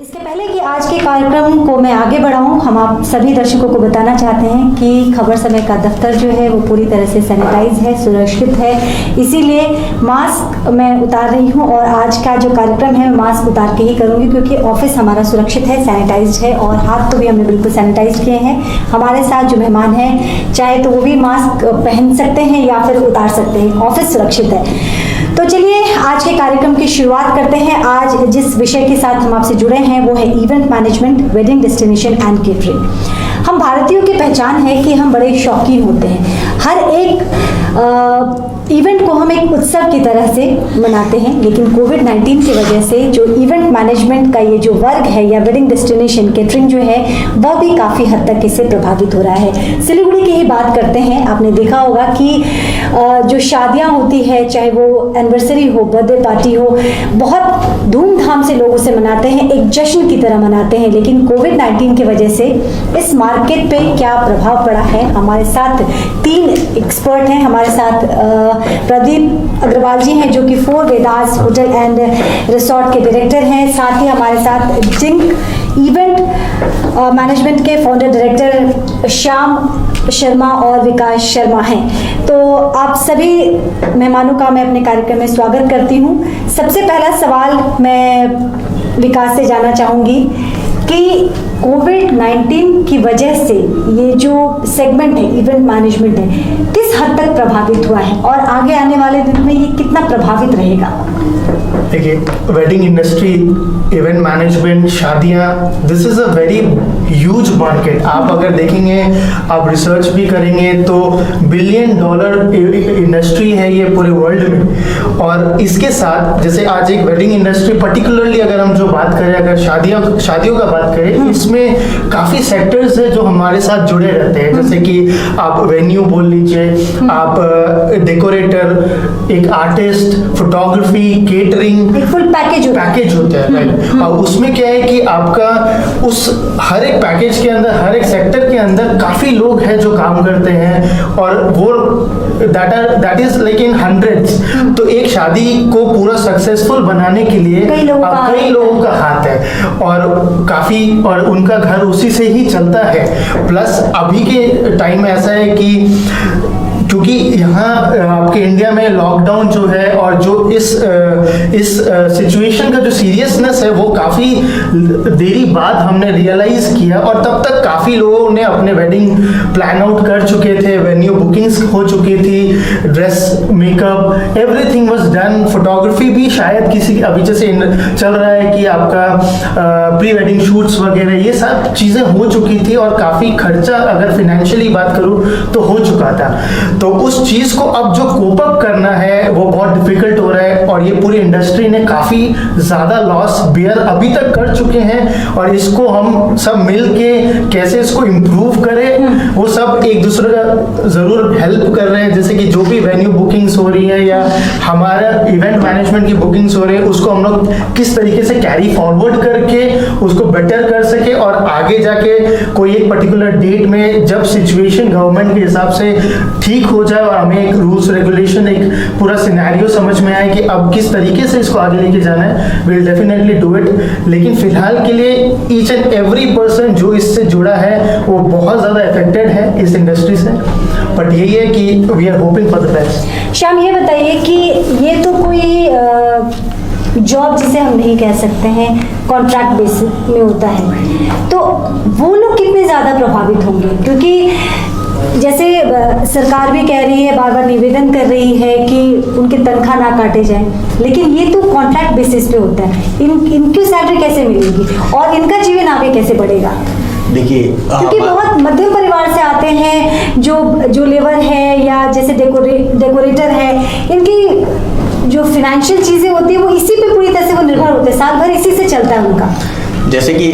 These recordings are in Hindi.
इससे पहले कि आज के कार्यक्रम को मैं आगे बढ़ाऊं, हम आप सभी दर्शकों को बताना चाहते हैं कि खबर समय का दफ्तर जो है वो पूरी तरह से सैनिटाइज है, सुरक्षित है, इसीलिए मास्क मैं उतार रही हूं और आज का जो कार्यक्रम है मैं मास्क उतार के ही करूंगी क्योंकि ऑफिस हमारा सुरक्षित है, सैनिटाइज है और हाथ तो भी हमने बिल्कुल सैनिटाइज किए हैं। हमारे साथ जो मेहमान हैं चाहे तो वो भी मास्क पहन सकते हैं या फिर उतार सकते हैं, ऑफिस सुरक्षित है। तो चलिए आज के कार्यक्रम की शुरुआत करते हैं। आज जिस विषय के साथ हम आपसे जुड़े हैं वो है event management, wedding destination and catering. हम भारतीयों की पहचान है कि हम बड़े शौकीन होते हैं, हर एक इवेंट को हम एक उत्सव की तरह से मनाते हैं, लेकिन कोविड-19 की वजह से जो इवेंट मैनेजमेंट का ये जो वर्ग है या वेडिंग डेस्टिनेशन केटरिंग जो है वह भी काफ़ी हद तक इससे प्रभावित हो रहा है। सिलीगुड़ी की ही बात करते हैं, आपने देखा होगा कि जो शादियां होती है, चाहे वो एनिवर्सरी हो, बर्थडे पार्टी हो, बहुत धूमधाम से लोग उसे मनाते हैं, एक जश्न की तरह मनाते हैं, लेकिन कोविड-19 की वजह से इस मार्केट पे क्या प्रभाव पड़ा है। हमारे साथ 3 एक्सपर्ट हैं, हमारे साथ प्रदीप अग्रवाल जी हैं जो कि 4 वेदास होटल एंड रिसोर्ट के डायरेक्टर हैं, साथ ही हमारे साथ जिंक इवेंट मैनेजमेंट के फाउंडर डायरेक्टर श्याम शर्मा और विकास शर्मा हैं। तो आप सभी मेहमानों का मैं अपने कार्यक्रम में स्वागत करती हूं। सबसे पहला सवाल मैं विकास से जानना चाहूंगी कि कोविड-19 की वजह से ये जो सेगमेंट है इवेंट मैनेजमेंट है किस हद तक प्रभावित हुआ है और आगे आने वाले दिन में ये कितना प्रभावित रहेगा। देखिए, वेडिंग इंडस्ट्री, इवेंट मैनेजमेंट, शादियाँ, this is a very huge market. आप अगर देखेंगे, आप रिसर्च भी करेंगे तो $1 बिलियन इंडस्ट्री है ये पूरे वर्ल्ड में। और इसके साथ जैसे आज एक वेडिंग इंडस्ट्री पर्टिकुलरली अगर हम जो बात करें, अगर शादियों का बात करें, इसमें काफ़ी सेक्टर्स है जो हमारे साथ जुड़े रहते हैं, जैसे कि आप वेन्यू बोल लीजिए, आप डेकोरेटर, एक आर्टिस्ट, फोटोग्राफी, केटरिंग, एक फुल पैकेज होता है राइट। और उसमें क्या है कि आपका उस हर एक पैकेज के अंदर, हर एक सेक्टर के अंदर काफी लोग हैं जो काम करते हैं और वो that is like in hundreds. तो एक शादी को पूरा सक्सेसफुल बनाने के लिए कई लोगों का हाथ है और उनका घर उसी से ही चलता है। प्लस अभी के टाइम में ऐसा है कि क्योंकि यहाँ आपके इंडिया में लॉकडाउन जो है और जो इस सिचुएशन का जो सीरियसनेस है वो काफ़ी देरी बाद हमने रियलाइज किया और तब तक काफ़ी लोगों ने अपने वेडिंग प्लान आउट कर चुके थे, वेन्यू बुकिंग्स हो चुकी थी, dress, makeup, everything was done. Photography भी शायद किसी अभी जैसे चल रहा है कि आपका प्री वेडिंग शूट्स वगैरह ये सब चीज़ें हो चुकी थी और काफ़ी खर्चा अगर फिनेंशियली बात करूँ तो हो चुका था। तो उस चीज को अब जो कोप अप करना है वो बहुत डिफिकल्ट हो रहा है और ये पूरी इंडस्ट्री ने काफी ज्यादा लॉस बेयर अभी तक कर चुके हैं और इसको हम सब मिल के कैसे इसको इम्प्रूव करें वो सब एक दूसरे का जरूर हेल्प कर रहे हैं। जैसे कि जो भी वेन्यू बुकिंग्स हो रही है या हमारा इवेंट मैनेजमेंट की बुकिंग्स हो रही है उसको हम लोग किस तरीके से कैरी फॉरवर्ड करके उसको बेटर कर सके और आगे जाके कोई एक पर्टिकुलर डेट में जब सिचुएशन गवर्नमेंट के हिसाब से ठीक हो जाए और हमें एक रूल्स रेगुलेशन, एक पूरा सिनेरियो समझ में आए कि अब किस तरीके से इसको आगे लेके जाना है, विल डेफिनेटली डू इट। लेकिन फिलहाल के लिए ईच एंड एवरी पर्सन जो इससे जुड़ा है वो बहुत ज़्यादा अफेक्टेड है इस इंडस्ट्री से, बट यही है कि we are hoping for the best. Shyam, ये बताइए कि ये तो कोई जॉब जिसे हम नहीं कह सकते हैं, कॉन्ट्रैक्ट बेसिस में होता है, तो वो लोग कितने ज़्यादा प्रभावित होंगे? क्योंकि जैसे सरकार भी कह रही है, बार बार निवेदन कर रही है कि उनके तनख्वाह ना काटे जाए, लेकिन ये तो कॉन्ट्रैक्ट बेसिस पे होता है, इनकी सैलरी कैसे मिलेगी और इनका जीवन आगे कैसे बढ़ेगा? देखिए, क्योंकि बहुत मध्यम परिवार से आते हैं जो लेबर है या जैसे डेकोरेटर है, इनकी जो फाइनेंशियल चीजें होती है वो इसी पे पूरी तरह से वो निर्भर होते हैं, साल भर इसी से चलता है उनका। जैसे कि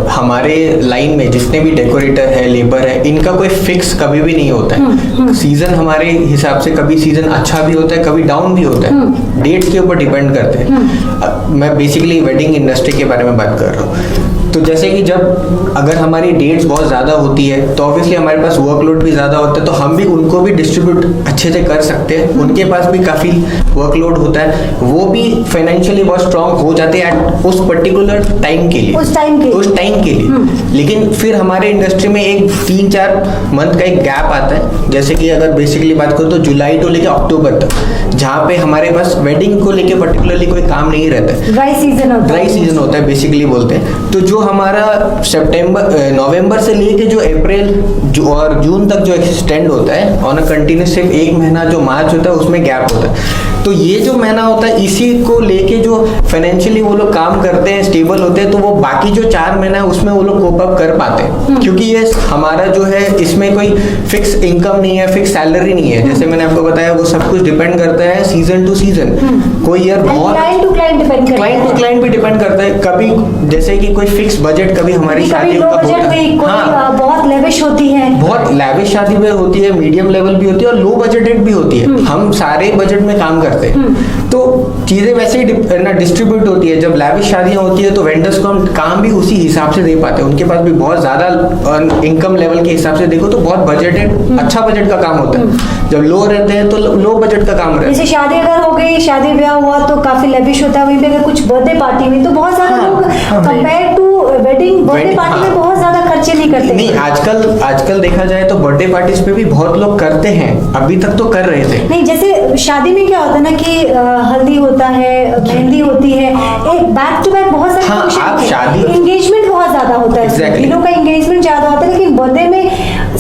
हमारे लाइन में जितने भी डेकोरेटर है, लेबर है, इनका कोई फिक्स कभी भी नहीं होता है। सीजन हमारे हिसाब से कभी सीजन अच्छा भी होता है, कभी डाउन भी होता है, डेट के ऊपर डिपेंड करते हैं। मैं बेसिकली वेडिंग इंडस्ट्री के बारे में बात कर रहा हूँ। तो जैसे कि जब अगर हमारी डेट्स बहुत ज़्यादा होती है तो ऑब्वियसली हमारे पास वर्कलोड भी ज़्यादा होता है, तो हम भी उनको भी डिस्ट्रीब्यूट अच्छे से कर सकते हैं। उनके पास भी काफ़ी वर्कलोड होता है, वो भी फाइनेंशियली बहुत स्ट्रांग हो जाते हैं उस पर्टिकुलर टाइम के लिए, उस टाइम के लिए। लेकिन फिर हमारे इंडस्ट्री में एक 3-4 मंथ का एक गैप आता है, जैसे कि अगर बेसिकली बात करूँ तो जुलाई टू लेके अक्टूबर तक, जहाँ पे हमारे पास वेडिंग को लेके पर्टिकुलरली कोई काम नहीं रहता है, ड्राई सीजन होता है बेसिकली बोलते हैं। तो जो हमारा नवंबर से लेके जो अप्रैल और जून तक जो एक्सटेंड होता है ऑन अ कंटिन्यूस, सिर्फ एक महीना जो मार्च होता है उसमें गैप होता है। तो ये जो महीना होता है इसी को लेके जो फाइनेंशियली वो लोग काम करते हैं, स्टेबल होते हैं, तो वो बाकी जो 4 महीना है उसमें वो लोग कोप अप कर पाते हैं, क्योंकि ये हमारा जो है इसमें कोई फिक्स इनकम नहीं है, फिक्स सैलरी नहीं है। जैसे मैंने आपको बताया वो सब कुछ डिपेंड करता है सीजन टू सीजन, कोई ईयर बहुत क्लाइंट टू क्लाइंट भी डिपेंड करता है। कभी जैसे कि कोई फिक्स बजट, कभी हमारी शादी का बहुत लेविश होती है, बहुत लेविश शादी में होती है, मीडियम लेवल भी होती है और लो बजटेड भी होती है। हम सारे बजट में काम करते हैं, तो चीजें वैसे ही डिस्ट्रीब्यूट होती है। जब लेविश शादियां होती है तो वेंडर्स को हम काम भी उसी हिसाब से दे पाते हैं, उनके पास भी बहुत ज्यादा इनकम लेवल के हिसाब से देखो तो बहुत बजटेड अच्छा बजट का काम होता है। जब लो रहते हैं तो लो बजट का काम रहता है। जैसे शादी अगर हो गई, शादी ब्याह हुआ तो काफी लेविश होता है, वहीं पे अगर कुछ बर्थडे पार्टी हुई तो बहुत ज्यादा लोग compare to wedding birthday party में बहुत ज्यादा खर्चे नहीं करते। नहीं, आजकल देखा जाए तो बर्थडे पार्टीज पे भी बहुत लोग करते हैं, अभी तक तो कर रहे थे। नहीं, जैसे शादी में क्या होता है ना कि हल्दी होता है, मेहंदी होती है, एक बैक टू बैक बहुत सारे फंक्शन, एंगेजमेंट बहुत ज्यादा होता है, दिनों का एंगेजमेंट ज्यादा होता है, लेकिन बर्थडे में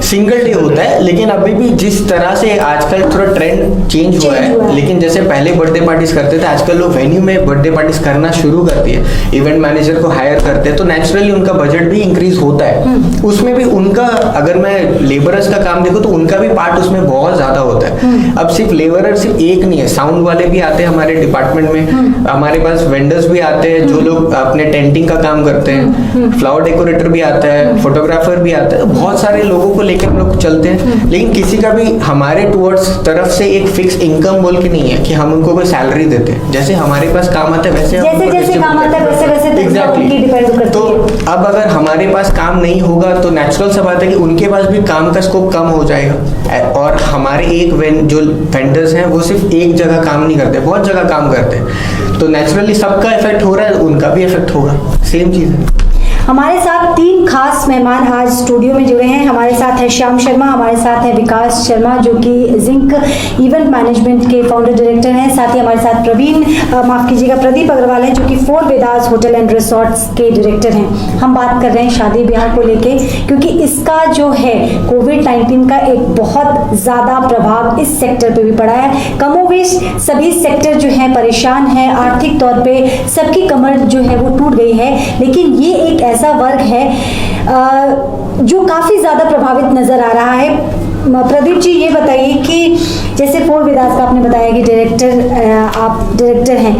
सिंगल डे होता है। लेकिन अभी भी जिस तरह से आजकल थोड़ा ट्रेंड चेंज हुआ है, लेकिन जैसे पहले बर्थडे पार्टीज करते थे, आजकल लोग वेन्यू में बर्थडे पार्टीज करना शुरू कर दिए, इवेंट मैनेजर को हायर करते हैं, तो नेचुरली उनका बजट भी इंक्रीज होता है। उसमें भी उनका, अगर मैं लेबरर्स का काम देखूं तो उनका भी पार्ट उसमें बहुत ज्यादा होता है। अब सिर्फ लेबरर सिर्फ एक नहीं है, साउंड वाले भी आते हैं हमारे डिपार्टमेंट में, हमारे पास वेंडर्स भी आते हैं जो लोग अपने टेंटिंग का काम करते हैं, फ्लावर डेकोरेटर भी आता है, फोटोग्राफर भी आता है, बहुत सारे लोगों को लेकर हम लोग चलते हैं। लेकिन किसी का भी हमारे टुवर्ड्स तरफ से एक फिक्स इनकम बोल के नहीं है कि हम उनको कोई सैलरी देते हैं। जैसे हमारे पास काम आता है वैसे काम आता है वैसे एग्जैक्टली। तो अब अगर हमारे पास काम नहीं होगा तो नेचुरल सा बात है कि उनके पास भी काम का स्कोप कम हो जाएगा। और हमारे जो वेंडर्स हैं वो सिर्फ एक जगह काम नहीं करते, बहुत जगह काम करते हैं, तो नेचुरली सबका इफेक्ट हो रहा है, उनका भी इफेक्ट होगा, सेम चीज है। हमारे साथ 3 खास मेहमान आज स्टूडियो में जुड़े हैं। हमारे साथ है श्याम शर्मा, हमारे साथ है विकास शर्मा जो कि जिंक इवेंट मैनेजमेंट के फाउंडर डायरेक्टर हैं, साथ ही हमारे साथ प्रदीप अग्रवाल हैं जो कि 4 वेदास होटल एंड रिसोर्ट्स के डायरेक्टर हैं। हम बात कर रहे हैं शादी ब्याह को लेके, क्योंकि इसका जो है कोविड-19 का एक बहुत ज़्यादा प्रभाव इस सेक्टर पे भी पड़ा है। कमोवेश सभी सेक्टर जो है परेशान है, आर्थिक तौर पे सबकी कमर जो है वो टूट गई है, लेकिन ये एक ऐसा वर्ग है जो काफी ज्यादा प्रभावित नजर आ रहा है। प्रदीप जी, ये बताइए कि जैसे 4 वेदास का आपने बताया कि आप डायरेक्टर हैं,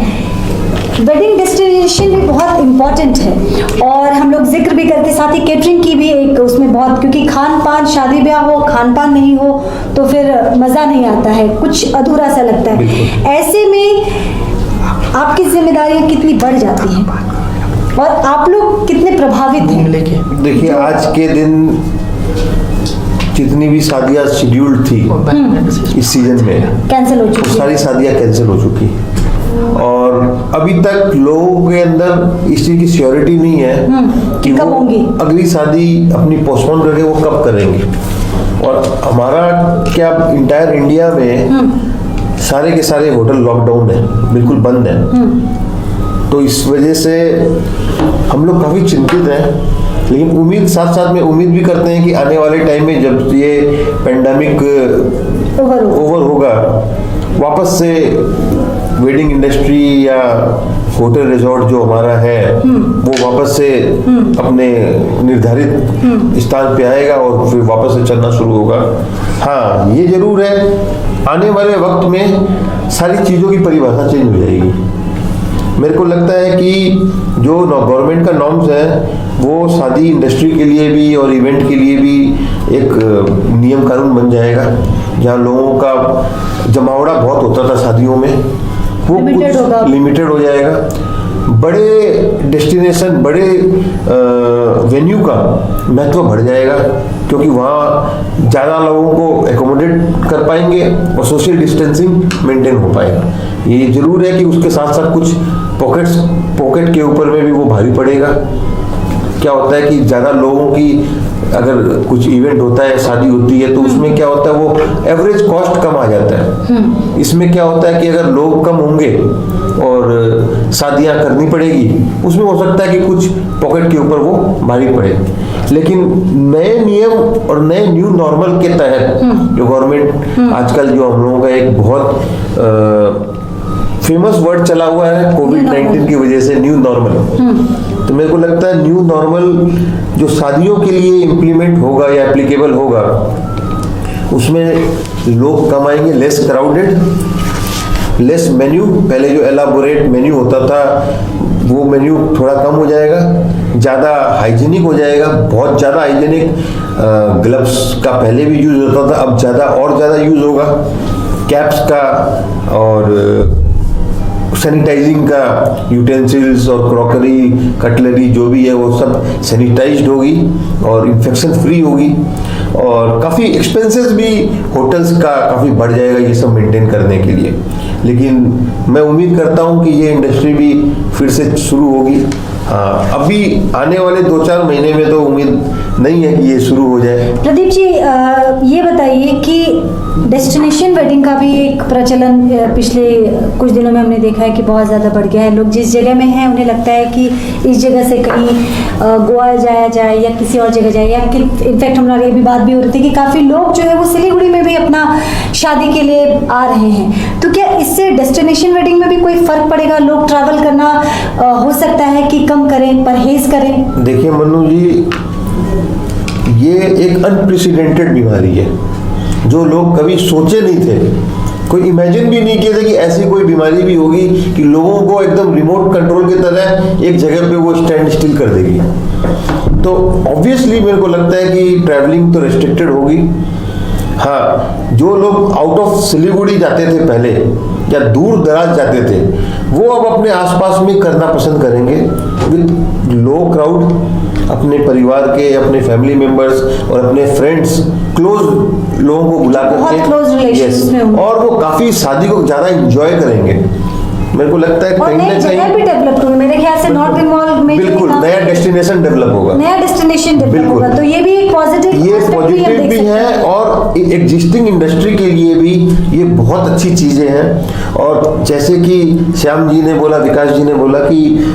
वेडिंग डेस्टिनेशन भी बहुत इम्पोर्टेंट है और हम लोग जिक्र भी करते, साथ ही केटरिंग की भी एक उसमें बहुत, क्योंकि खान पान, शादी ब्याह हो, खान पान नहीं हो तो फिर मज़ा नहीं आता है, कुछ अधूरा सा लगता है। ऐसे में आपकी जिम्मेदारियाँ कितनी बढ़ जाती हैं और आप लोग कितने प्रभावित हैं? देखिए, आज के दिन जितनी भी शादियां शेड्यूल्ड थी इस सीजन में कैंसिल हो चुकी, सारी शादियां कैंसिल हो चुकी और अभी तक लोगों के अंदर इस चीज की श्योरिटी नहीं है कि वो अगली शादी अपनी पोस्टपोन करके वो कब करेंगे। और हमारा क्या इंटायर इंडिया में सारे के सारे होटल लॉकडाउन है, बिल्कुल बंद है, तो इस वजह से हम लोग काफ़ी चिंतित हैं। लेकिन साथ साथ में उम्मीद भी करते हैं कि आने वाले टाइम में जब ये पेंडेमिक ओवर होगा, वापस से वेडिंग इंडस्ट्री या होटल रिजॉर्ट जो हमारा है वो वापस से अपने निर्धारित स्थान पे आएगा और फिर वापस से चलना शुरू होगा। हाँ, ये जरूर है, आने वाले वक्त में सारी चीज़ों की परिभाषा चेंज हो जाएगी। मेरे को लगता है कि जो गवर्नमेंट का नॉर्म्स है वो शादी इंडस्ट्री के लिए भी और इवेंट के लिए भी एक नियम कानून बन जाएगा, जहाँ लोगों का जमावड़ा बहुत होता था शादियों में, वो लिमिटेड हो जाएगा। बड़े डेस्टिनेशन, बड़े वेन्यू का महत्व बढ़ जाएगा, क्योंकि वहाँ ज़्यादा लोगों को एकोमोडेट कर पाएंगे और सोशल डिस्टेंसिंग मेंटेन हो पाएगा। ये जरूर है कि उसके साथ साथ कुछ पॉकेट के ऊपर में भी वो भारी पड़ेगा। क्या होता है कि ज़्यादा लोगों की अगर कुछ इवेंट होता है, शादी होती है, तो उसमें क्या होता है वो एवरेज कॉस्ट कम आ जाता है। इसमें क्या होता है कि अगर लोग कम होंगे और शादियां करनी पड़ेगी, उसमें हो सकता है कि कुछ पॉकेट के ऊपर वो भारी पड़े। लेकिन नए नियम और नए न्यू नॉर्मल के तहत जो गवर्नमेंट आजकल, जो हम लोगों का एक बहुत फेमस वर्ड चला हुआ है कोविड-19 की वजह से, न्यू नॉर्मल, तो मेरे को लगता है न्यू नॉर्मल जो शादियों के लिए इम्प्लीमेंट होगा या एप्लीकेबल होगा, उसमें लोग कम आएंगे, लेस क्राउडेड, लेस मेन्यू। पहले जो एलाबोरेट मेन्यू होता था वो मेन्यू थोड़ा कम हो जाएगा, ज़्यादा हाइजीनिक हो जाएगा, बहुत ज़्यादा हाइजीनिक। ग्लव्स का पहले भी यूज़ होता था, अब ज़्यादा और ज़्यादा यूज़ होगा, कैप्स का और सैनिटाइजिंग का, यूटेंसिल्स और क्रॉकरी, कटलरी जो भी है वो सब सैनिटाइज्ड होगी और इन्फेक्शन फ्री होगी। और काफ़ी एक्सपेंसेस भी होटल्स का काफ़ी बढ़ जाएगा ये सब मेंटेन करने के लिए। लेकिन मैं उम्मीद करता हूँ कि ये इंडस्ट्री भी फिर से शुरू होगी। हाँ, अभी आने वाले 2-4 महीने में तो उम्मीद नहीं है कि ये शुरू हो जाए। प्रदीप जी, ये बताइए कि डेस्टिनेशन वेडिंग का भी एक प्रचलन पिछले कुछ दिनों में हमने देखा है कि बहुत ज़्यादा बढ़ गया है। लोग जिस जगह में हैं उन्हें लगता है कि इस जगह से कहीं गोवा जाया जाए या किसी और जगह जाए, या इनफैक्ट हमारी ये भी बात भी हो रही थी कि काफ़ी लोग जो है वो सिलीगुड़ी में भी अपना शादी के लिए आ रहे हैं। तो क्या इससे डेस्टिनेशन वेडिंग में भी कोई फ़र्क पड़ेगा? लोग ट्रैवल करना हो सकता है कि कम करें, परहेज करें? देखिए मनु जी, ये एक अनप्रेसिडेंटेड बीमारी है जो लोग कभी सोचे नहीं थे, कोई इमेजिन भी नहीं किए थे कि ऐसी कोई बीमारी भी होगी कि लोगों को एकदम रिमोट कंट्रोल की तरह एक जगह पे वो स्टैंड स्टिल कर देगी। तो ऑब्वियसली मेरे को लगता है कि ट्रैवलिंग तो रेस्ट्रिक्टेड होगी। हाँ, जो लोग आउट ऑफ सिलीगुड़ी जाते थे पहले या दूर दराज जाते थे, वो अब अपने आसपास में करना पसंद करेंगे विद लो क्राउड, अपने परिवार के, अपने फैमिली मेंबर्स और अपने फ्रेंड्स, क्लोज लोगों को बुला करके, यस, और वो काफी शादी को ज्यादा एंजॉय करेंगे। मेरे को लगता है कहीं ना कहीं भी डेवलप होगी, मेरे ख्याल से नॉर्थ बंगाल में बिल्कुल नया डेस्टिनेशन डेवलप होगा, नया डेस्टिनेशन डेवलप होगा। तो ये भी एक पॉजिटिव भी है और एग्जिस्टिंग इंडस्ट्री के लिए भी ये बहुत अच्छी चीजें हैं। और जैसे कि श्याम जी ने बोला, विकास जी ने बोला कि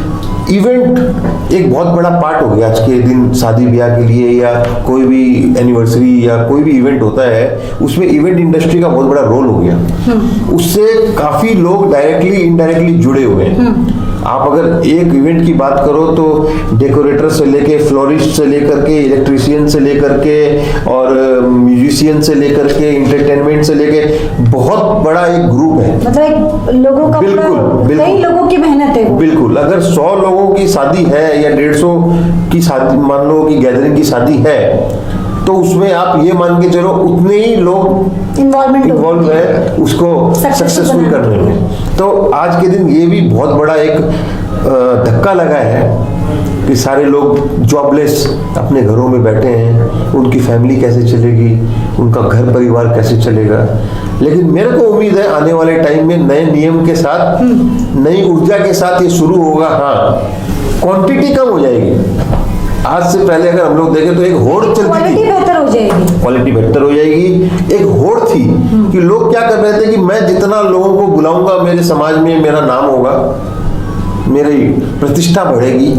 इवेंट एक बहुत बड़ा पार्ट हो गया आज के दिन शादी ब्याह के लिए, या कोई भी एनिवर्सरी या कोई भी इवेंट होता है, उसमें इवेंट इंडस्ट्री का बहुत बड़ा रोल हो गया। उससे काफी लोग डायरेक्टली इनडायरेक्टली जुड़े हुए हैं। आप अगर एक इवेंट की बात करो तो डेकोरेटर से लेके, फ्लोरिस्ट से लेकर के, इलेक्ट्रीशियन से लेकर के और म्यूजिशियन से लेकर के, इंटरटेनमेंट से लेके बहुत बड़ा एक ग्रुप है। मतलब लोगों का बिल्कुल कई लोगों की मेहनत है। बिल्कुल, अगर 100 लोगों की शादी है या 150 की शादी, मान लो कि गैदरिंग की शादी है, तो उसमें आप ये मान के चलो उतने ही लोग इन्वॉल्व है उसको सक्सेसफुल करने में। तो आज के दिन ये भी बहुत बड़ा एक धक्का लगा है कि सारे लोग जॉबलेस अपने घरों में बैठे हैं, उनकी फैमिली कैसे चलेगी, उनका घर परिवार कैसे चलेगा। लेकिन मेरे को उम्मीद है आने वाले टाइम में नए नियम के साथ, नई ऊर्जा के साथ ये शुरू होगा। हाँ, क्वांटिटी कम हो जाएगी। आज से पहले अगर हम लोग देखें तो एक होड़ चलती थी, क्वालिटी बेहतर हो जाएगी, क्वालिटी बेहतर हो जाएगी। एक होड़ थी कि लोग क्या कर रहे थे कि मैं जितना लोगों को बुलाऊंगा मेरे समाज में मेरा नाम होगा, मेरी प्रतिष्ठा बढ़ेगी।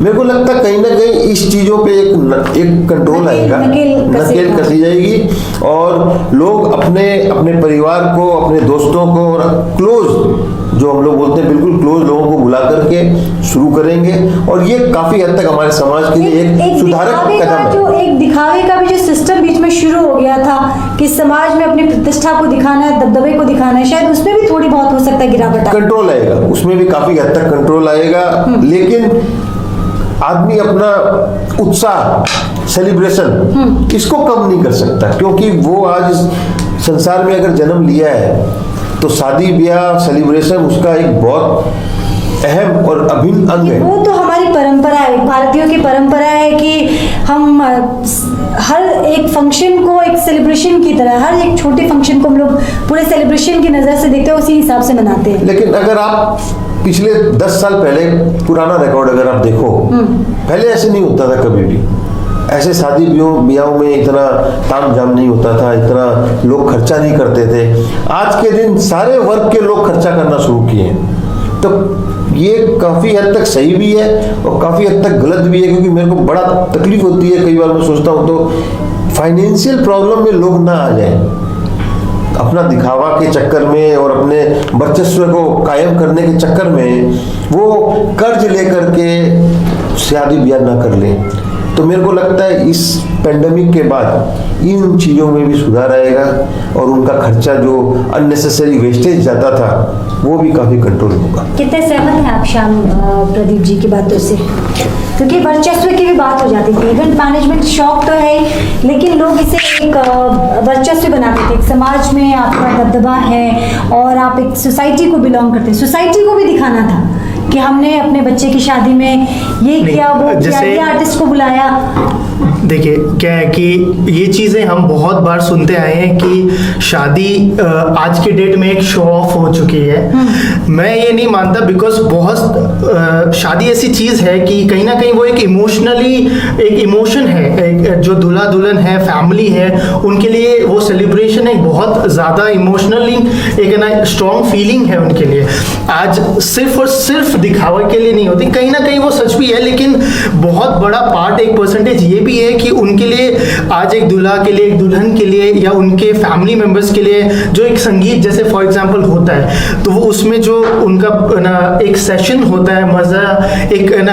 मेरे को लगता है कहीं ना कहीं इस चीजों पे एक कंट्रोल आएगा, नकेल कसी जाएगी और लोग अपने अपने परिवार को, अपने दोस्तों को और क्लोज, जो हम लोग बोलते हैं बिल्कुल क्लोज लोगों को बुला करके शुरू करेंगे। और ये काफी हद तक हमारे समाज के लिए एक सुधारक कदम है। जो एक दिखावे का भी जो सिस्टम बीच में शुरू हो गया था कि समाज में अपनी प्रतिष्ठा को दिखाना है, दबदबे को दिखाना है, शायद उसमें भी थोड़ी बहुत हो सकता है गिरावट, कंट्रोल आएगा, उसमें भी काफी हद तक कंट्रोल आएगा। लेकिन आदमी अपना उत्साह, सेलिब्रेशन, इसको कम नहीं कर सकता, क्योंकि वो आज संसार में अगर जन्म लिया है तो शादी ब्याह सेलिब्रेशन उसका एक बहुत अहम और अभिन्न अंग है। वो तो हमारी परंपरा है, भारतीयों की परंपरा है कि हम हर एक फंक्शन को एक सेलिब्रेशन की तरह, हर एक छोटे फंक्शन को हम लोग पूरे सेलिब्रेशन की नज़र से देखते हैं, उसी हिसाब से मनाते हैं। लेकिन अगर आप पिछले 10 साल पहले पुराना रिकॉर्ड अगर आप देखो, पहले ऐसे नहीं होता था कभी भी। ऐसे शादी ब्याहों में इतना ताम झाम नहीं होता था, इतना लोग खर्चा नहीं करते थे। आज के दिन सारे वर्ग के लोग खर्चा करना शुरू किए हैं। तो ये काफ़ी हद तक सही भी है और काफ़ी हद तक गलत भी है, क्योंकि मेरे को बड़ा तकलीफ होती है। कई बार मैं सोचता हूँ तो फाइनेंशियल प्रॉब्लम में लोग ना आ जाए, अपना दिखावा के चक्कर में और अपने वर्चस्व को कायम करने के चक्कर में वो कर्ज लेकर के शादी ब्याह ना कर लें। तो मेरे को लगता है इस पेंडेमिक के बाद इन चीज़ों में भी सुधार आएगा और उनका खर्चा जो अननेसेसरी वेस्टेज जाता था वो भी काफ़ी कंट्रोल होगा। कितने सहमत हैं आप श्याम प्रदीप जी की बातों से? क्योंकि वर्चस्व की भी बात हो जाती थी। इवेंट मैनेजमेंट शौक तो है, लेकिन लोग इसे एक वर्चस्व बनाते थे। एक समाज में आपका दबदबा है और आप एक सोसाइटी को बिलोंग करते हैं, सोसाइटी को भी दिखाना था कि हमने अपने बच्चे की शादी में ये किया, वो किया, ये आर्टिस्ट को बुलाया। देखिए क्या है कि ये चीज़ें हम बहुत बार सुनते आए हैं कि शादी आज के डेट में एक शो ऑफ हो चुकी है। मैं ये नहीं मानता, बिकॉज बहुत शादी ऐसी चीज़ है कि कहीं ना कहीं वो एक इमोशनली एक इमोशन है। एक जो दूल्हा दुल्हन है, फैमिली है, उनके लिए वो सेलिब्रेशन एक बहुत ज़्यादा इमोशनली एक ना स्ट्रॉन्ग फीलिंग है उनके लिए। आज सिर्फ और सिर्फ दिखावा के लिए नहीं होती, कहीं ना कहीं वो सच भी है, लेकिन बहुत बड़ा पार्ट, एक परसेंटेज ये भी है कि उनके लिए आज एक दूल्हा के लिए, एक दुल्हन के लिए या उनके फैमिली मेंबर्स के लिए जो एक संगीत जैसे फॉर एग्जांपल होता है, तो वो उसमें जो उनका ना एक सेशन होता है, मज़ा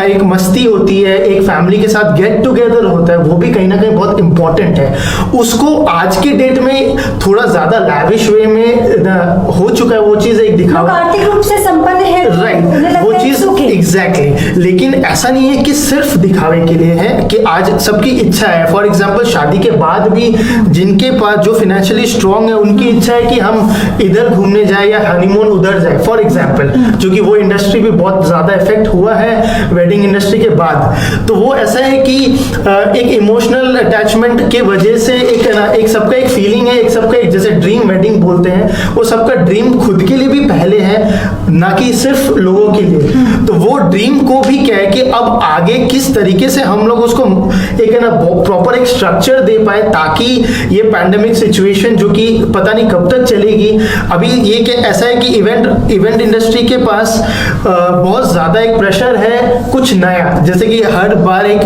एक मस्ती होती है, एक फैमिली के साथ गेट टुगेदर होता है, वो भी कहीं ना कहीं बहुत इंपॉर्टेंट है। उसको आज के डेट में थोड़ा ज़्यादा लैविश वे में हो चुका है, वो चीज़ एक दिखावा, आर्थिक रूप से संपन्न है, राइट, वो चीज़ एग्जैक्टली। लेकिन ऐसा नहीं है कि सिर्फ दिखावे के लिए है, कि आज सबकी इच्छा है। फॉर एग्जाम्पल शादी के बाद भी जिनके पास जो फाइनेंशियली स्ट्रांग है, उनकी इच्छा है कि हम इधर घूमने जाए या हनीमून उधर जाए, फॉर एग्जाम्पल, क्योंकि वो इंडस्ट्री भी बहुत ज्यादा इफेक्ट हुआ है वेडिंग इंडस्ट्री के बाद। तो वो ऐसा है कि एक इमोशनल अटैचमेंट के वजह से एक सबका एक फीलिंग है, एक सबका एक जैसे ड्रीम वेडिंग बोलते हैं, वो सबका ड्रीम खुद के लिए भी पहले है, ना कि सिर्फ लोगों के लिए। तो वो ड्रीम को भी क्या है कि अब आगे किस तरीके से हम लोग उसको एक प्रॉपर एक स्ट्रक्चर दे पाए, ताकि ये पैंडेमिक सिचुएशन जो कि पता नहीं कब तक चलेगी। अभी ये क्या ऐसा है कि इवेंट इंडस्ट्री के पास बहुत ज्यादा एक प्रेशर है कुछ नया, जैसे कि हर बार एक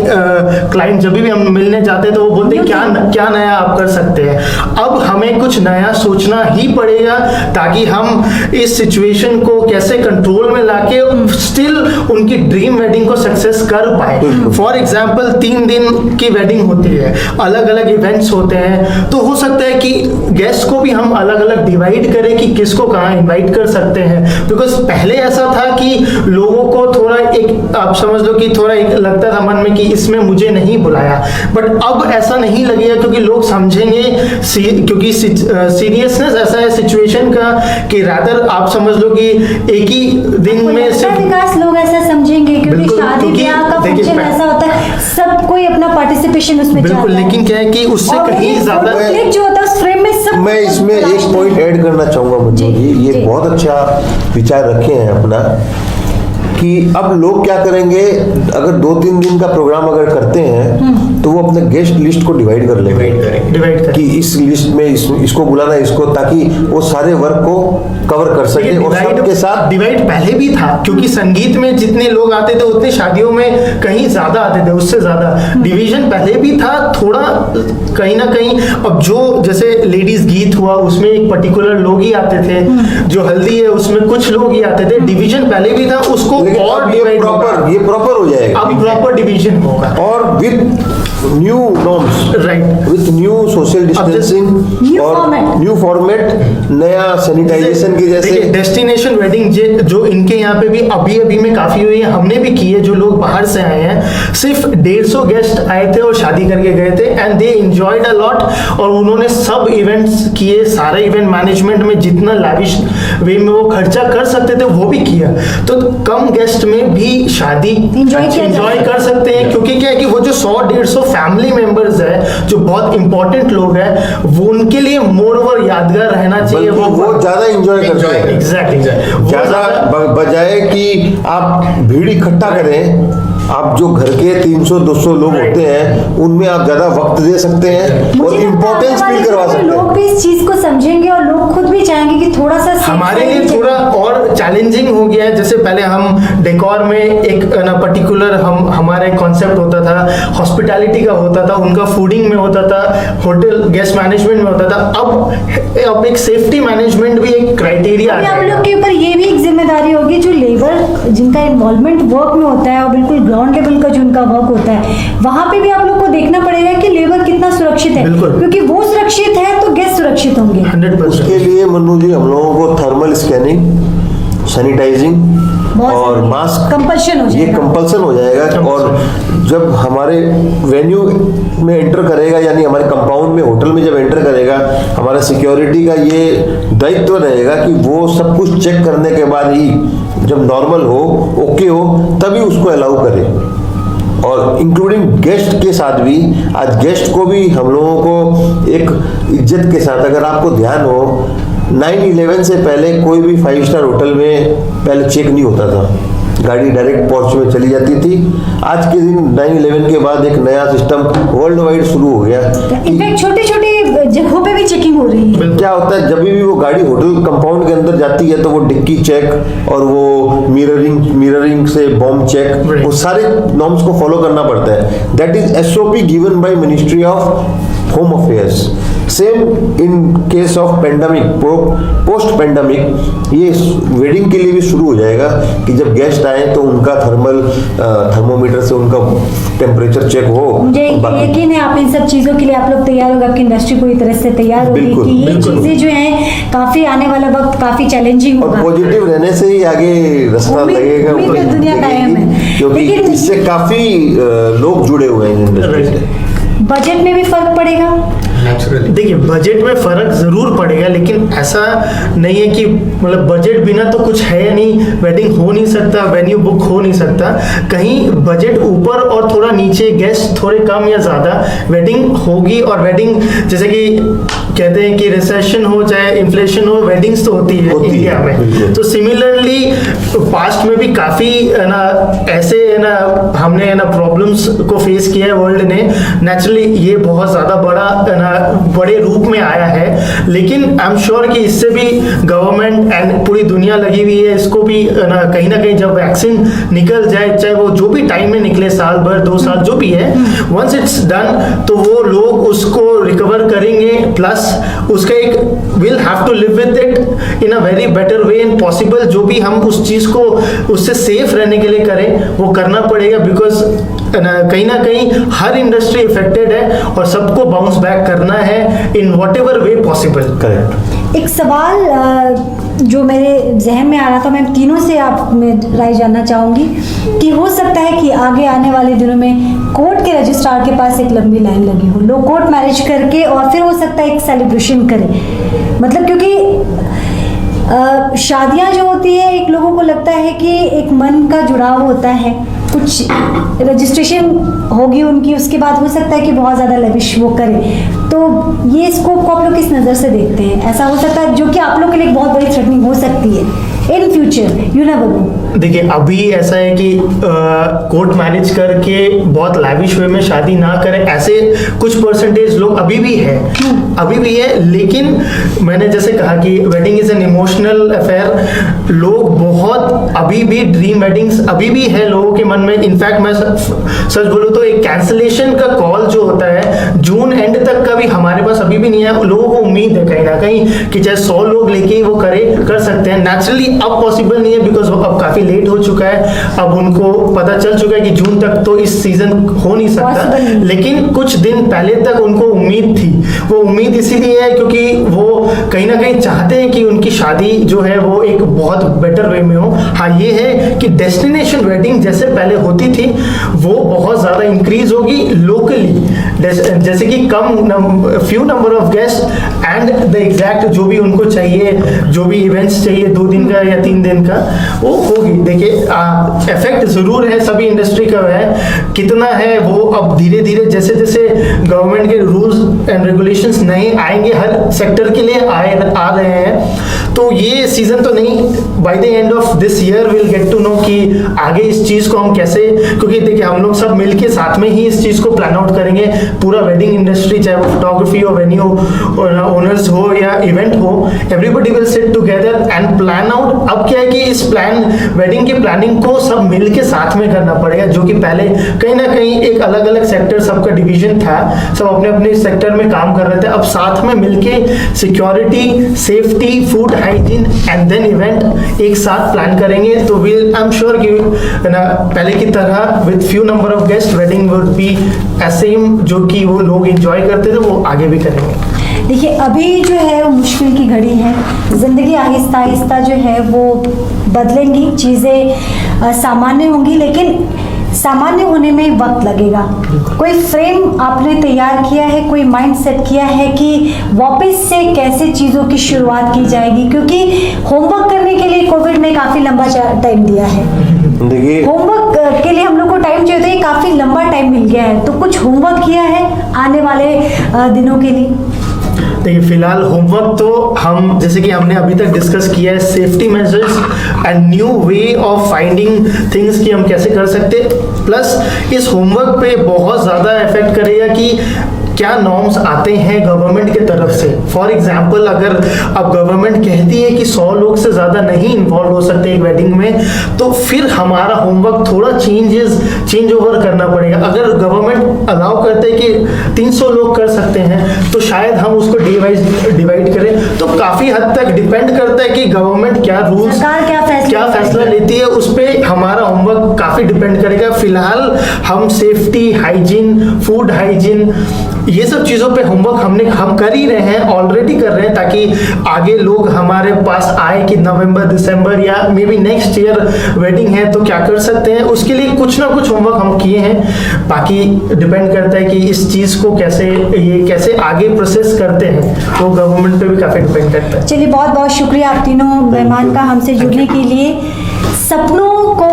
क्लाइंट जब भी हम मिलने जाते हैं तो वो बोलते हैं क्या नया आप कर सकते हैं। अब हमें कुछ नया सोचना ही पड़ेगा, ताकि हम इस सिचुएशन को कैसे कंट्रोल में लाके स्टिल उनकी ड्रीम वेडिंग को सक्सेस कर पाए। फॉर एग्जाम्पल 3 दिन की वेडिंग होती है, अलग अलग इवेंट्स होते हैं, तो हो सकता है कि गेस्ट को भी हम अलग अलग डिवाइड करें कि किसको कहाँ इनवाइट कर सकते हैं। बिकॉज पहले ऐसा था कि लोगों को थोड़ा एक आप समझ लो कि थोड़ा एक लगता था मन में कि इसमें मुझे नहीं बुलाया, बट अब ऐसा नहीं लगेगा, क्योंकि लोग समझेंगे, क्योंकि सीरियसनेस ऐसा है सिचुएशन का कि रादर आप समझ लो कि एक ही दिन में विकास लोग ऐसा समझेंगे, क्योंकि शादी ब्याह का फंक्शन ऐसा होता है, सब कोई अपना पार्टिसिपेशन उसमें बिल्कुल, लेकिन क्या है कि उससे कहीं ज्यादा जो होता है उस फ्रेम में सब। मैं इसमें एक पॉइंट ऐड करना चाहूंगा मंजू जी, ये बहुत अच्छा विचार रखे हैं अपना, कि अब लोग क्या करेंगे, अगर 2-3 दिन का प्रोग्राम अगर करते हैं तो वो अपने गेस्ट लिस्ट को डिवाइड कर लेंगे, कि इस लिस्ट में इसको बुलाना, इसको, ताकि वो सारे वर्क को कवर कर सके। और सबके साथ डिवाइड पहले भी था, क्योंकि संगीत में जितने लोग आते थे उतने शादियों में कहीं ज्यादा आते थे, उससे ज्यादा डिवीजन पहले भी था थोड़ा कहीं ना कहीं। अब जो जैसे लेडीज गीत हुआ उसमें एक पर्टिकुलर लोग ही आते थे, जो हल्दी है उसमें कुछ लोग ही आते थे, डिवीजन पहले भी था, उसको और ये प्रॉपर हो जाएगा, अब प्रॉपर डिवीजन होगा। और with new norms, right, with new social distancing New और format. न्यू फॉर्मेट, नया सैनिटाइजेशन के जैसे। डेस्टिनेशन वेडिंग जो इनके यहाँ पे भी अभी में काफी हुई है, हमने भी की है। जो लोग बाहर से आए हैं, सिर्फ 150 गेस्ट आए थे और शादी करके गए थे, and they enjoyed a lot. और उन्होंने सब इवेंट्स किए, सारे इवेंट मैनेजमेंट में जितना लैविश वे में वो खर्चा कर सकते थे वो भी किया। तो कम गेस्ट में भी शादी एंजॉय कर सकते हैं, क्योंकि क्या है कि वो जो 100-150 फैमिली मेंबर्स है, जो बहुत इंपॉर्टेंट लोग हैं, वो उनके लिए मोर ओवर यादगार रहना चाहिए। वो ज्यादा एंजॉय करते हैं, एग्जैक्टली, ज्यादा बजाय कि आप भीड़ इकट्ठा करें। आप जो घर के 300-200 लोग होते हैं, उनमें आप ज्यादा वक्त दे सकते हैं और इम्पोर्टेंस फील करवा सकते हैं। लोग भी इस चीज को समझेंगे और लोग खुद भी चाहेंगे कि थोड़ा सा हमारे लिए थोड़ा और चैलेंजिंग हो गया है। जैसे पहले हम डेकोर में एक ना पर्टिकुलर हमारा एक कॉन्सेप्ट होता था, हॉस्पिटैलिटी का होता था, उनका फूडिंग में होता था, होटल गेस्ट मैनेजमेंट में होता था। अब एक सेफ्टी मैनेजमेंट भी एक क्राइटेरिया है। आप लोग के ऊपर ये भी एक जिम्मेदारी होगी, जो लेबर जिनका इन्वॉल्वमेंट वर्क में होता है और बिल्कुल ग्राउंड लेवल का जो उनका वर्क होता है, वहां पे भी आप लोग को देखना पड़ेगा कि लेबर कितना सुरक्षित है, क्योंकि वो सुरक्षित है तो गेस्ट सुरक्षित होंगे। 100%। उसके लिए मनु जी हम लोगों को थर्मल स्कैनिंग, सैनिटाइजिंग और मास्क कंपल्शन हो जाएगा, ये कंपल्सन हो जाएगा। और जब हमारे वेन्यू में एंटर करेगा, यानी हमारे कंपाउंड में, होटल में जब एंटर करेगा, हमारा सिक्योरिटी का ये दायित्व रहेगा कि वो सब कुछ चेक करने के बाद ही, जब नॉर्मल हो, ओके हो, तभी उसको अलाउ करें। और इंक्लूडिंग गेस्ट के साथ भी, आज गेस्ट को भी हम लोगों को एक इज्जत के साथ, अगर आपको ध्यान हो, 9/11 से पहले कोई भी 5 स्टार होटल में पहले चेक नहीं होता था, गाड़ी डायरेक्ट पोर्च में चली जाती थी। आज के दिन 9/11 के बाद एक नया सिस्टम वर्ल्ड वाइड शुरू हो गया। इनफैक्ट छोटे छोटे जगहों पे भी चेकिंग हो रही है। क्या होता है, जब भी वो गाड़ी होटल कंपाउंड के अंदर जाती है तो वो डिक्की चेक और वो मिररिंग से बॉम्ब चेक, वो सारे नॉर्म्स को फॉलो करना पड़ता है। That is SOP given by ministry of home affairs. Same in case of pandemic, post pandemic ये वेडिंग के लिए भी शुरू हो जाएगा कि जब गेस्ट आए तो उनका थर्मोमीटर से उनका टेम्परेचर चेक हो। मुझे यकीन है आप इन सब चीजों के लिए आप लोग तैयार होगा, आपकी इंडस्ट्री पूरी तरह से तैयार होगी कि ये चीजें जो हैं काफी आने वाला वक्त काफी चैलेंजिंग होगा। और पॉजिटिव रहने से ही आगे रास्ता लगेगा, दुनिया कायम है, क्योंकि इससे काफी लोग जुड़े हुए हैं इंडस्ट्री से। बजट में भी फर्क पड़ेगा। देखिए, बजट में फर्क जरूर पड़ेगा, लेकिन ऐसा नहीं है कि मतलब बजट बिना तो कुछ है नहीं, वेडिंग हो नहीं सकता, वेन्यू बुक हो नहीं सकता। कहीं बजट ऊपर और थोड़ा नीचे, गेस्ट थोड़े कम या ज्यादा, वेडिंग होगी। और वेडिंग जैसे कि कहते हैं कि रिसेशन हो चाहे इन्फ्लेशन हो, वेडिंग्स तो होती है इंडिया में। तो सिमिलरली पास्ट में भी काफी है ना ऐसे है ना हमने है ना प्रॉब्लम्स को फेस किया है वर्ल्ड ने। नेचुरली ये बहुत ज्यादा बड़ा है ना बड़े रूप में आया है, लेकिन आई एम श्योर कि इससे भी गवर्नमेंट एंड पूरी दुनिया लगी हुई है इसको भी ना कहीं जब वैक्सीन निकल जाए, चाहे वो जो भी टाइम में निकले, साल भर 2 साल जो भी है, वंस इट्स डन तो वो लोग उसको रिकवर करेंगे। प्लस उसका एक will have to live with it in a very better way and possible. जो भी हम उस चीज को उससे सेफ रहने के लिए करें वो करना पड़ेगा, बिकॉज कहीं ना कहीं हर इंडस्ट्री इफेक्टेड है और सबको बाउंस बैक करना है in whatever way possible. Correct. एक सवाल जो मेरे जहन में आ रहा था, मैं तीनों से आप में राय जानना चाहूंगी कि हो सकता है कि आगे आने वाले दिनों में कोर्ट के रजिस्ट्रार के पास एक लंबी लाइन लगी हो, लोग कोर्ट मैरिज करके और फिर हो सकता है एक सेलिब्रेशन करें। मतलब क्योंकि शादियां जो होती है, एक लोगों को लगता है कि एक मन का जुड़ाव होता है, कुछ रजिस्ट्रेशन होगी उनकी, उसके बाद हो सकता है कि बहुत ज़्यादा लविश वो करें। तो ये स्कोप को आप लोग किस नज़र से देखते हैं? ऐसा हो सकता है जो कि आप लोग के लिए एक बहुत बड़ी थ्रेटनिंग हो सकती है in future, you never know. देखिए, अभी ऐसा है कि कोर्ट मैरिज करके बहुत लैविश वे में शादी ना करें, ऐसे कुछ परसेंटेज लोग अभी भी है। लेकिन मैंने जैसे कहा कि wedding is an emotional affair. लोग बहुत अभी भी ड्रीम वेडिंग्स अभी भी है लोगों के मन में। इनफैक्ट मैं सच बोलूं तो एक कैंसिलेशन का कॉल जो होता है जून एंड तक का भी हमारे पास अभी भी नहीं है। लोगों को उम्मीद है कहीं ना कहीं कि चाहे 100 लोग लेके वो कर सकते हैं। नेचुरली अब पॉसिबल नहीं है बिकॉज अब काफी लेट हो चुका है। अब उनको पता चल चुका है कि जून तक तो इस सीजन हो नहीं सकता, लेकिन कुछ दिन पहले तक उनको उम्मीद थी। वो उम्मीद इसीलिए है क्योंकि वो कहीं ना कहीं चाहते हैं कि उनकी शादी जो है वो एक बहुत बेटर वे में हो। हाँ ये है कि डेस्टिनेशन वेडिंग जैसे पहले होती थी वो बहुत ज्यादा इंक्रीज होगी लोकली, जैसे कि few number of guest and the exact जो भी उनको चाहिए, जो भी इवेंट्स चाहिए 2 दिन का या 3 दिन का, वो होगी। देखिए इफेक्ट जरूर है सभी इंडस्ट्री का है, कितना है वो अब धीरे धीरे जैसे जैसे गवर्नमेंट के रूल्स एंड रेगुलेशंस नए आएंगे हर सेक्टर के लिए आ रहे हैं, तो ये सीजन तो नहीं, by the end of this year will get to know कि आगे इस चीज को हम कैसे, क्योंकि देखिए हम लोग सब मिलके साथ में ही इस चीज को प्लान आउट करेंगे। पूरा वेडिंग इंडस्ट्री, चाहे वो फोटोग्राफी हो, वेन्यू ओनर्स हो या इवेंट हो, everybody will sit together and plan out. अब क्या है कि इस वेडिंग की प्लानिंग को सब मिलके साथ में करना पड़ेगा, जो कि पहले कहीं ना कहीं एक अलग अलग सेक्टर सबका डिवीजन था, सब अपने अपने सेक्टर में काम कर रहे थे। अब साथ में मिलके security, safety, food hygiene and then event एक साथ प्लान करेंगे तो विल आई एम श्योर कि ना पहले की तरह with few number of guest wedding would be same, जो कि वो लोग एंजॉय करते थे वो आगे भी करेंगे। देखिए अभी जो है वो मुश्किल की घड़ी है, ज़िंदगी आहिस्ता आहिस्ता जो है वो बदलेंगी, चीज़ें सामान्य होंगी, लेकिन सामान्य होने में वक्त लगेगा। कोई फ्रेम आपने तैयार किया है, कोई माइंड सेट किया है कि वापस से कैसे चीज़ों की शुरुआत की जाएगी? क्योंकि होमवर्क करने के लिए कोविड ने काफ़ी लंबा टाइम दिया है। देखिए होमवर्क के लिए हम लोग को टाइम चाहिए, तो ये काफ़ी लंबा टाइम मिल गया है, तो कुछ होमवर्क किया है आने वाले दिनों के लिए? देखिए फिलहाल होमवर्क तो हम जैसे कि हमने अभी तक डिस्कस किया है, safety measures and new way of finding things कि हम कैसे कर सकते, प्लस इस होमवर्क पे बहुत ज़्यादा इफेक्ट करेगा कि क्या नॉर्म्स आते हैं गवर्नमेंट की तरफ से। फॉर एग्जाम्पल अगर अब गवर्नमेंट कहती है कि 100 लोग से ज़्यादा नहीं इन्वॉल्व हो सकते एक वेडिंग में, तो फिर हमारा होमवर्क थोड़ा चेंज ओवर करना पड़ेगा। अगर गवर्नमेंट अलाउ करते हैं कि 300 लोग कर सकते हैं तो शायद हम उसको डिवाइड करें। तो काफ़ी हद तक डिपेंड करता है कि गवर्नमेंट क्या रूल्स, क्या फैसला लेती है, उस पर हमारा होमवर्क काफ़ी डिपेंड करेगा। फिलहाल हम सेफ्टी, हाइजीन, फूड हाइजीन, ये सब चीज़ों पे होमवर्क हम कर ही रहे हैं, ऑलरेडी कर रहे हैं, ताकि आगे लोग हमारे पास आए कि नवंबर, दिसंबर या may be next year wedding है तो क्या कर सकते हैं, उसके लिए कुछ ना कुछ होमवर्क हम किए हैं। बाकी डिपेंड करता है कि इस चीज़ को कैसे आगे प्रोसेस करते हैं, तो गवर्नमेंट पे भी काफ़ी डिपेंड करता है। चलिए बहुत बहुत शुक्रिया आप तीनों मेहमान का हमसे जुड़ने के लिए। सपनों को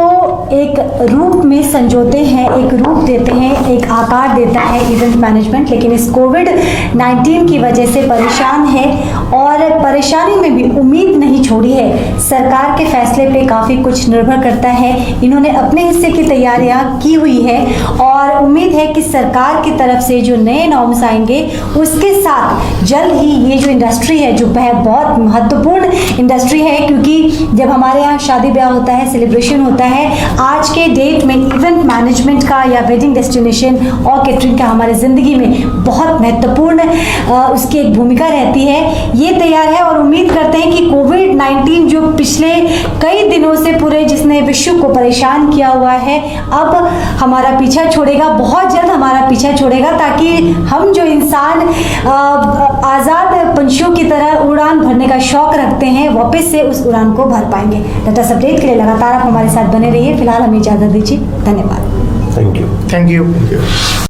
एक रूप में संजोते हैं, एक रूप देते हैं, एक आकार देता है इवेंट मैनेजमेंट, लेकिन इस कोविड-19 की वजह से परेशान है और परेशानी में भी उम्मीद नहीं छोड़ी है। सरकार के फैसले पे काफ़ी कुछ निर्भर करता है, इन्होंने अपने हिस्से की तैयारियां की हुई है और उम्मीद है कि सरकार की तरफ से जो नए नॉर्म्स आएंगे उसके साथ जल्द ही ये जो इंडस्ट्री है, जो बहुत महत्वपूर्ण इंडस्ट्री है, क्योंकि जब हमारे यहाँ शादी ब्याह होता है, सेलिब्रेशन होता है, आज के डेट में इवेंट मैनेजमेंट का या वेडिंग डेस्टिनेशन और कैटरिंग का हमारे ज़िंदगी में बहुत महत्वपूर्ण उसकी एक भूमिका रहती है। ये तैयार है और उम्मीद करते हैं कि कोविड-19 जो पिछले कई दिनों से पूरे जिसने विश्व को परेशान किया हुआ है, अब हमारा पीछा छोड़ेगा, बहुत जल्द हमारा पीछा छोड़ेगा, ताकि हम जो इंसान आज़ाद पंछियों की तरह उड़ान भरने का शौक रखते हैं, वापस से उस उड़ान को भर पाएंगे। लेटेस्ट अपडेट के लिए लगातार आप हमारे साथ बने रहिए। फिलहाल हमें इजाज़त दीजिए, धन्यवाद। Thank you. Thank you.